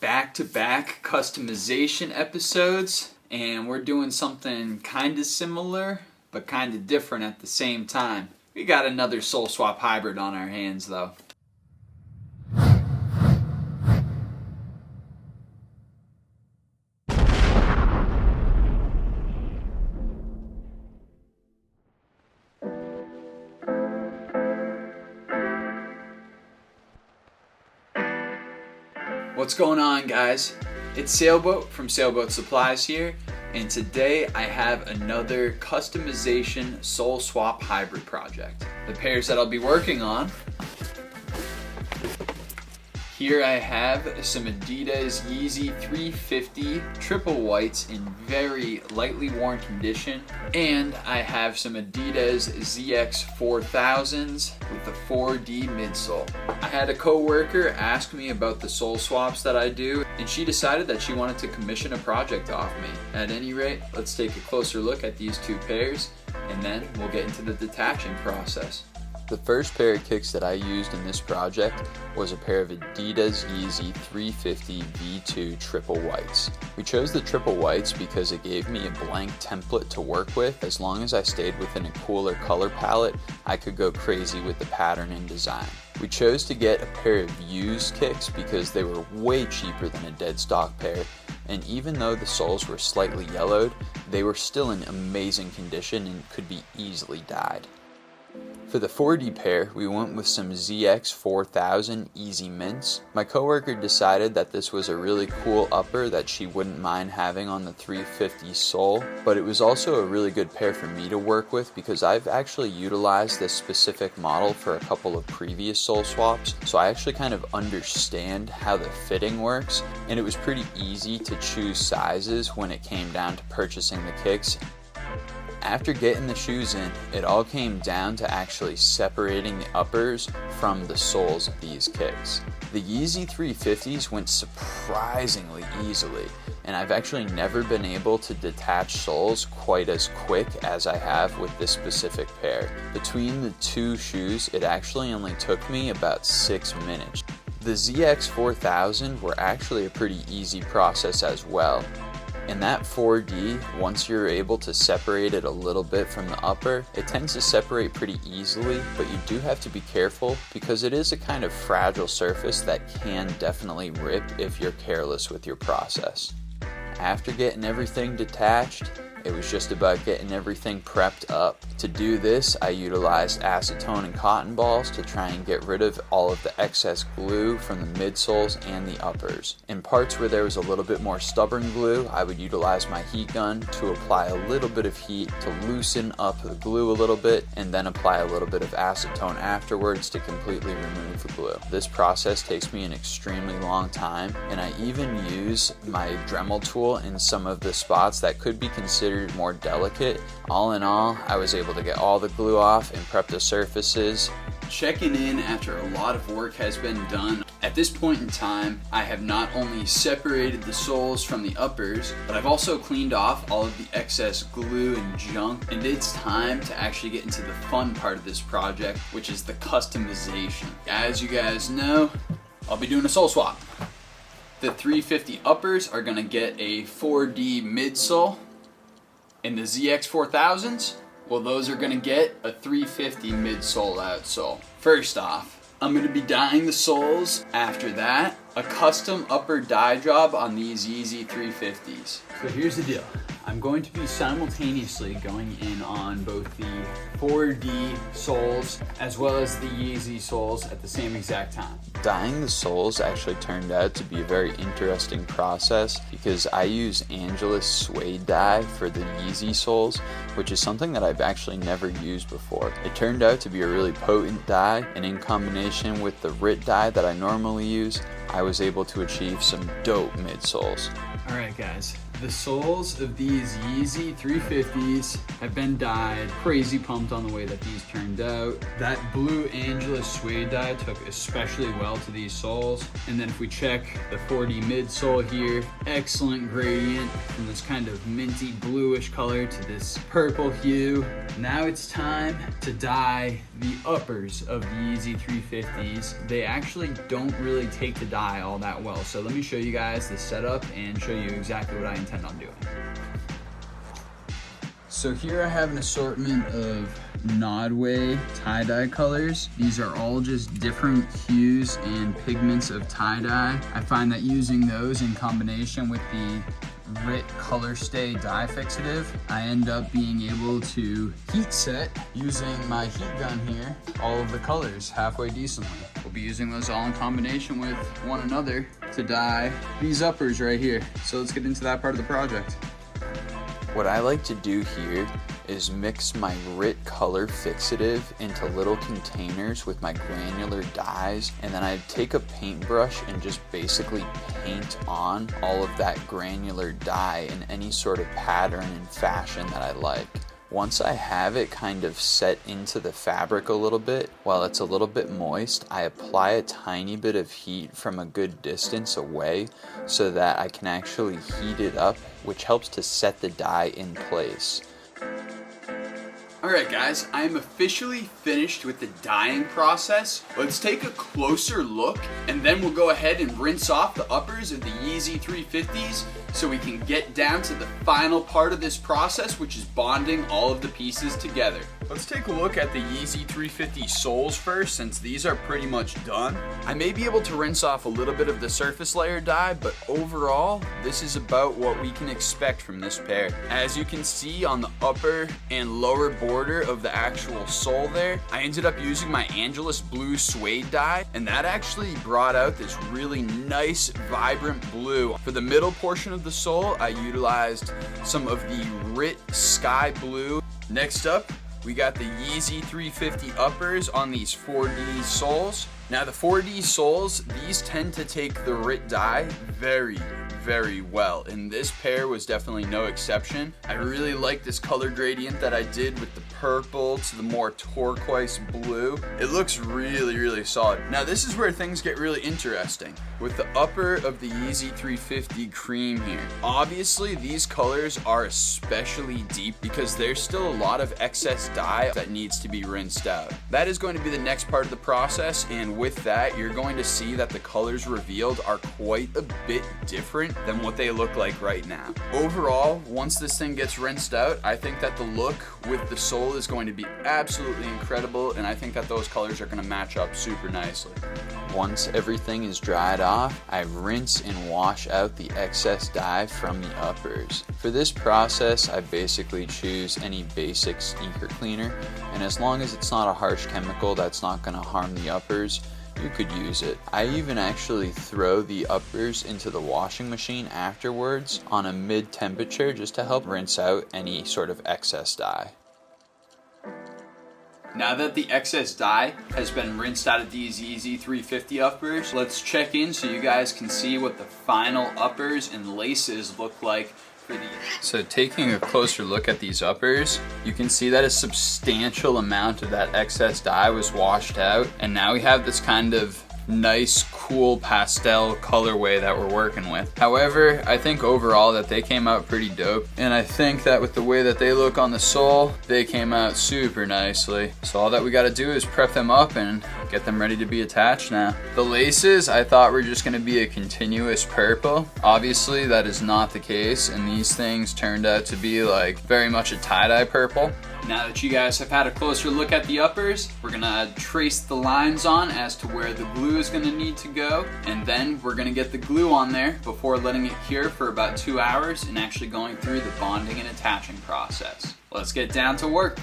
back-to-back customization episodes, and we're doing something kind of similar but kind of different at the same time. We got another Soul Swap hybrid on our hands though. What's going on, guys? It's Sailboat from Sailboat Supplies here, and today I have another customization Soul Swap hybrid project. The pairs that I'll be working on: here I have some Adidas Yeezy 350 triple whites in very lightly worn condition, and I have some Adidas ZX 4000s with the 4D midsole. I had a coworker ask me about the sole swaps that I do, and she decided that she wanted to commission a project off me. At any rate, let's take a closer look at these two pairs, and then we'll get into the detaching process. The first pair of kicks that I used in this project was a pair of Adidas Yeezy 350 V2 triple whites. We chose the triple whites because it gave me a blank template to work with. As long as I stayed within a cooler color palette, I could go crazy with the pattern and design. We chose to get a pair of used kicks because they were way cheaper than a dead stock pair, and even though the soles were slightly yellowed, they were still in amazing condition and could be easily dyed. For the 4D pair, we went with some ZX 4000 Easy Mints. My coworker decided that this was a really cool upper that she wouldn't mind having on the 350 sole, but it was also a really good pair for me to work with because I've actually utilized this specific model for a couple of previous sole swaps, so I actually kind of understand how the fitting works, and it was pretty easy to choose sizes when it came down to purchasing the kicks. After getting the shoes in, it all came down to actually separating the uppers from the soles of these kicks. The Yeezy 350s went surprisingly easily, and I've actually never been able to detach soles quite as quick as I have with this specific pair. Between the two shoes, it actually only took me about 6 minutes. The ZX 4000 were actually a pretty easy process as well. In that 4D, once you're able to separate it a little bit from the upper, it tends to separate pretty easily, but you do have to be careful because it is a kind of fragile surface that can definitely rip if you're careless with your process. After getting everything detached, it was just about getting everything prepped up. To do this, I utilized acetone and cotton balls to try and get rid of all of the excess glue from the midsoles and the uppers. In parts where there was a little bit more stubborn glue, I would utilize my heat gun to apply a little bit of heat to loosen up the glue a little bit, and then apply a little bit of acetone afterwards to completely remove the glue. This process takes me an extremely long time, and I even use my Dremel tool in some of the spots that could be considered more delicate. All in all, I was able to get all the glue off and prep the surfaces. Checking in after a lot of work has been done. At this point in time, I have not only separated the soles from the uppers, but I've also cleaned off all of the excess glue and junk, and it's time to actually get into the fun part of this project, which is the customization. As you guys know, I'll be doing a sole swap. The 350 uppers are gonna get a 4D midsole, and the ZX 4000s, well, those are gonna get a 350 midsole outsole. First off, I'm gonna be dyeing the soles. After that, a custom upper dye job on these Yeezy 350s. So here's the deal. I'm going to be simultaneously going in on both the 4D soles as well as the Yeezy soles at the same exact time. Dyeing the soles actually turned out to be a very interesting process because I use Angelus suede dye for the Yeezy soles, which is something that I've actually never used before. It turned out to be a really potent dye, and in combination with the RIT dye that I normally use, I was able to achieve some dope midsoles. Alright guys, The soles of these Yeezy 350s have been dyed. Crazy pumped on the way that these turned out. That blue Angelus suede dye took especially well to these soles. And then if we check the 4D midsole here, excellent gradient from this kind of minty bluish color to this purple hue. Now it's time to dye the uppers of the Yeezy 350s. They actually don't really take to dye all that well. So let me show you guys the setup and show you exactly what I intend on doing. So here I have an assortment of Nodway tie-dye colors. These are all just different hues and pigments of tie-dye. I find that using those in combination with the RIT Color Stay dye fixative, I end up being able to heat set using my heat gun here all of the colors halfway decently. We'll be using those all in combination with one another to dye these uppers right here. So let's get into that part of the project. What I like to do here is mix my RIT color fixative into little containers with my granular dyes, and then I take a paintbrush and just basically paint on all of that granular dye in any sort of pattern and fashion that I like. Once I have it kind of set into the fabric a little bit, while it's a little bit moist, I apply a tiny bit of heat from a good distance away so that I can actually heat it up, which helps to set the dye in place. Alright guys, I am officially finished with the dyeing process. Let's take a closer look and then we'll go ahead and rinse off the uppers of the Yeezy 350s so we can get down to the final part of this process, which is bonding all of the pieces together. Let's take a look at the Yeezy 350 soles first, since these are pretty much done. I may be able to rinse off a little bit of the surface layer dye, but overall, this is about what we can expect from this pair. As you can see on the upper and lower border of the actual sole there, I ended up using my Angelus blue suede dye, and that actually brought out this really nice, vibrant blue. For the middle portion of the sole, I utilized some of the RIT sky blue. Next up, we got the Yeezy 350 uppers on these 4D soles. Now the 4D soles, these tend to take the RIT dye very well, and this pair was definitely no exception. I really like this color gradient that I did with the purple to the more turquoise blue. It looks really solid. Now this is where things get really interesting with the upper of the Yeezy 350 cream here. Obviously these colors are especially deep because there's still a lot of excess dye that needs to be rinsed out. That is going to be the next part of the process, and with that you're going to see that the colors revealed are quite a bit different than what they look like right now. Overall, once this thing gets rinsed out, I think that the look with the sole is going to be absolutely incredible, and I think that those colors are going to match up super nicely. Once everything is dried off, I rinse and wash out the excess dye from the uppers. For this process, I basically choose any basic sneaker cleaner, and as long as it's not a harsh chemical that's not going to harm the uppers, you could use it. I even actually throw the uppers into the washing machine afterwards on a mid-temperature just to help rinse out any sort of excess dye. Now that the excess dye has been rinsed out of these Yeezy 350 uppers, let's check in so you guys can see what the final uppers and laces look like for these. So taking a closer look at these uppers, you can see that a substantial amount of that excess dye was washed out, and now we have this kind of nice, cool pastel colorway that we're working with. However, I think overall that they came out pretty dope, and I think that with the way that they look on the sole, they came out super nicely. So all that we got to do is prep them up and get them ready to be attached now. The laces I thought were just going to be a continuous purple. Obviously that is not the case, and these things turned out to be like very much a tie-dye purple. Now that you guys have had a closer look at the uppers, we're gonna trace the lines on as to where the glue is gonna need to go, and then we're gonna get the glue on there before letting it cure for about 2 hours and actually going through the bonding and attaching process. Let's get down to work.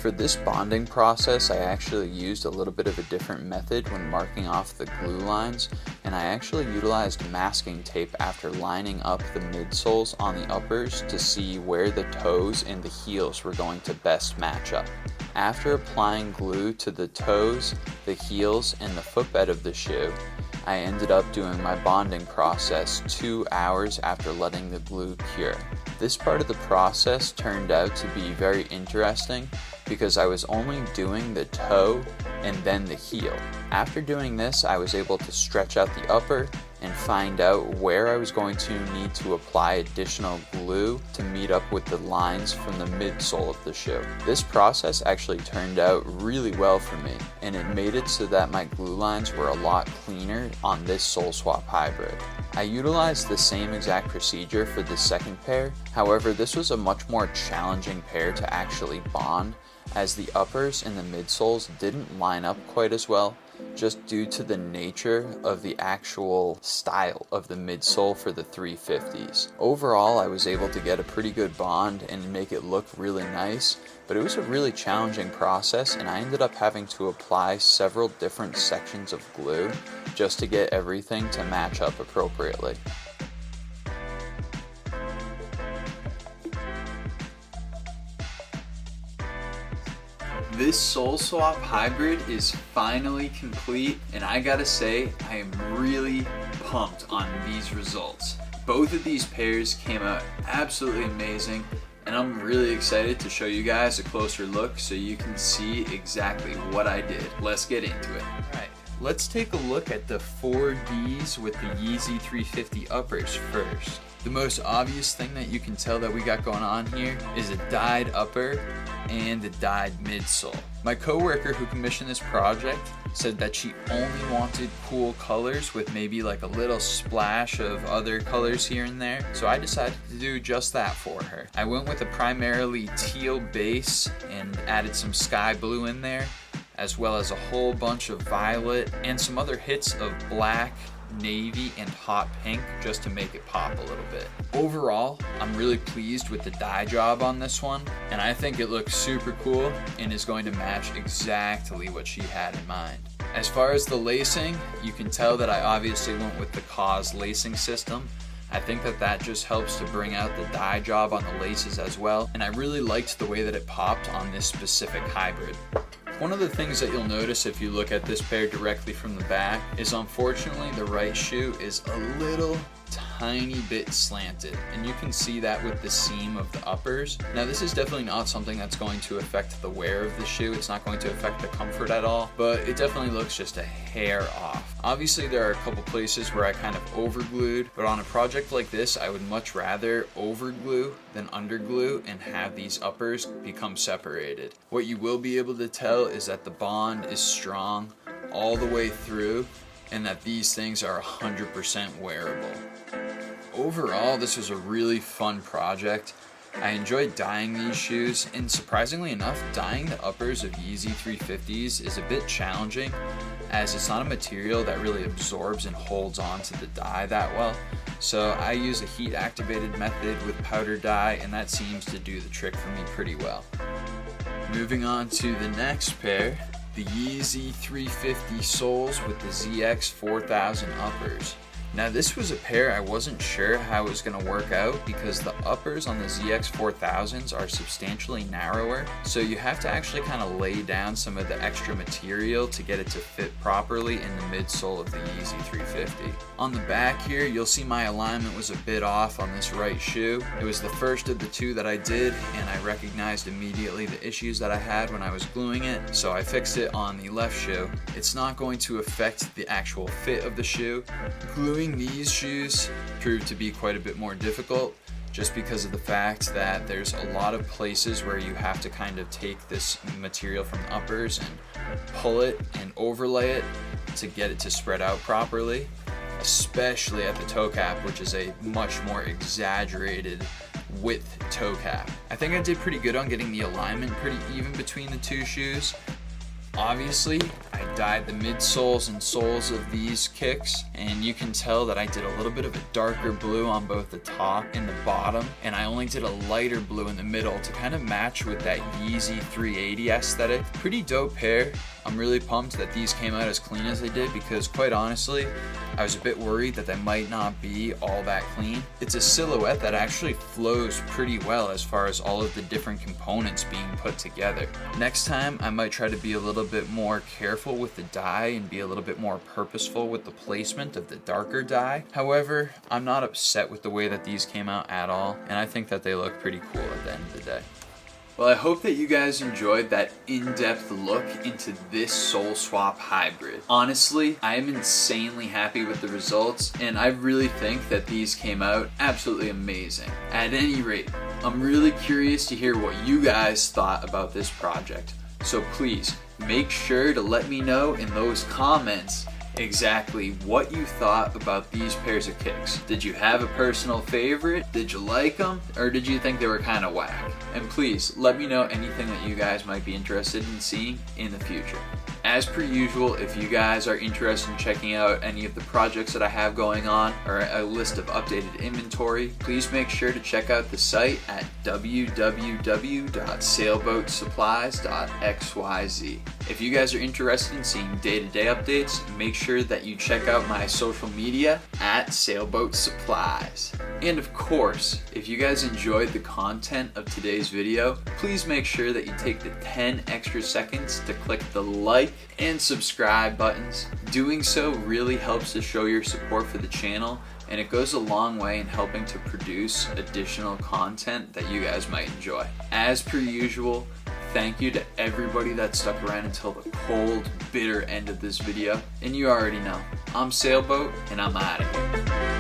For this bonding process, I actually used a little bit of a different method when marking off the glue lines, and I actually utilized masking tape after lining up the midsoles on the uppers to see where the toes and the heels were going to best match up. After applying glue to the toes, the heels, and the footbed of the shoe, I ended up doing my bonding process 2 hours after letting the glue cure. This part of the process turned out to be very interesting because I was only doing the toe and then the heel. After doing this, I was able to stretch out the upper and find out where I was going to need to apply additional glue to meet up with the lines from the midsole of the shoe. This process actually turned out really well for me, and it made it so that my glue lines were a lot cleaner on this sole swap hybrid. I utilized the same exact procedure for the second pair, however this was a much more challenging pair to actually bond, as the uppers and the midsoles didn't line up quite as well, just due to the nature of the actual style of the midsole for the 350s. Overall, I was able to get a pretty good bond and make it look really nice, but it was a really challenging process, and I ended up having to apply several different sections of glue just to get everything to match up appropriately. This sole swap hybrid is finally complete, and I gotta say, I am really pumped on these results. Both of these pairs came out absolutely amazing, and I'm really excited to show you guys a closer look so you can see exactly what I did. Let's get into it. Alright, let's take a look at the 4Ds with the Yeezy 350 uppers first. The most obvious thing that you can tell that we got going on here is a dyed upper and a dyed midsole. My coworker who commissioned this project said that she only wanted cool colors with maybe like a little splash of other colors here and there, so I decided to do just that for her. I went with a primarily teal base and added some sky blue in there, as well as a whole bunch of violet and some other hits of black, navy, and hot pink just to make it pop a little bit. Overall, I'm really pleased with the dye job on this one, and I think it looks super cool and is going to match exactly what she had in mind. As far as the lacing, you can tell that I obviously went with the Cause lacing system. I think that just helps to bring out the dye job on the laces as well, and I really liked the way that it popped on this specific hybrid. One of the things that you'll notice if you look at this pair directly from the back is unfortunately the right shoe is a little tiny bit slanted, and you can see that with the seam of the uppers. Now this is definitely not something that's going to affect the wear of the shoe, it's not going to affect the comfort at all, but it definitely looks just a hair off. Obviously there are a couple places where I kind of overglued, but on a project like this I would much rather overglue than underglue and have these uppers become separated. What you will be able to tell is that the bond is strong all the way through, and that these things are 100% wearable. Overall, this was a really fun project. I enjoyed dyeing these shoes, and surprisingly enough, dyeing the uppers of Yeezy 350s is a bit challenging, as it's not a material that really absorbs and holds on to the dye that well. So I use a heat activated method with powder dye, and that seems to do the trick for me pretty well. Moving on to the next pair, the Yeezy 350 soles with the ZX 4000 uppers. Now this was a pair I wasn't sure how it was going to work out because the uppers on the ZX 4000s are substantially narrower, so you have to actually kind of lay down some of the extra material to get it to fit properly in the midsole of the Yeezy 350. On the back here, you'll see my alignment was a bit off on this right shoe. It was the first of the two that I did, and I recognized immediately the issues that I had when I was gluing it, so I fixed it on the left shoe. It's not going to affect the actual fit of the shoe. Gluing these shoes proved to be quite a bit more difficult, just because of the fact that there's a lot of places where you have to kind of take this material from the uppers and pull it and overlay it to get it to spread out properly, especially at the toe cap, which is a much more exaggerated width toe cap. I think I did pretty good on getting the alignment pretty even between the two shoes. Obviously, I dyed the midsoles and soles of these kicks, and you can tell that I did a little bit of a darker blue on both the top and the bottom, and I only did a lighter blue in the middle to kind of match with that Yeezy 380 aesthetic. Pretty dope pair. I'm really pumped that these came out as clean as they did, because quite honestly, I was a bit worried that they might not be all that clean. It's a silhouette that actually flows pretty well as far as all of the different components being put together. Next time, I might try to be a little bit more careful with the dye and be a little bit more purposeful with the placement of the darker dye. However, I'm not upset with the way that these came out at all, and I think that they look pretty cool at the end of the day. Well, I hope that you guys enjoyed that in-depth look into this Soul Swap hybrid. Honestly, I am insanely happy with the results, and I really think that these came out absolutely amazing. At any rate, I'm really curious to hear what you guys thought about this project. So please, make sure to let me know in those comments exactly what you thought about these pairs of kicks. Did you have a personal favorite? Did you like them? Or did you think they were kind of whack? And please let me know anything that you guys might be interested in seeing in the future. As per usual, if you guys are interested in checking out any of the projects that I have going on, or a list of updated inventory, please make sure to check out the site at www.sailboatsupplies.xyz. If you guys are interested in seeing day-to-day updates, make sure that you check out my social media at Sailboat Supplies. And of course, if you guys enjoyed the content of today's video, please make sure that you take the 10 extra seconds to click the like and subscribe buttons. Doing so really helps to show your support for the channel, and it goes a long way in helping to produce additional content that you guys might enjoy. As per usual, thank you to everybody that stuck around until the cold, bitter end of this video. And you already know, I'm Sailboat, and I'm out of here.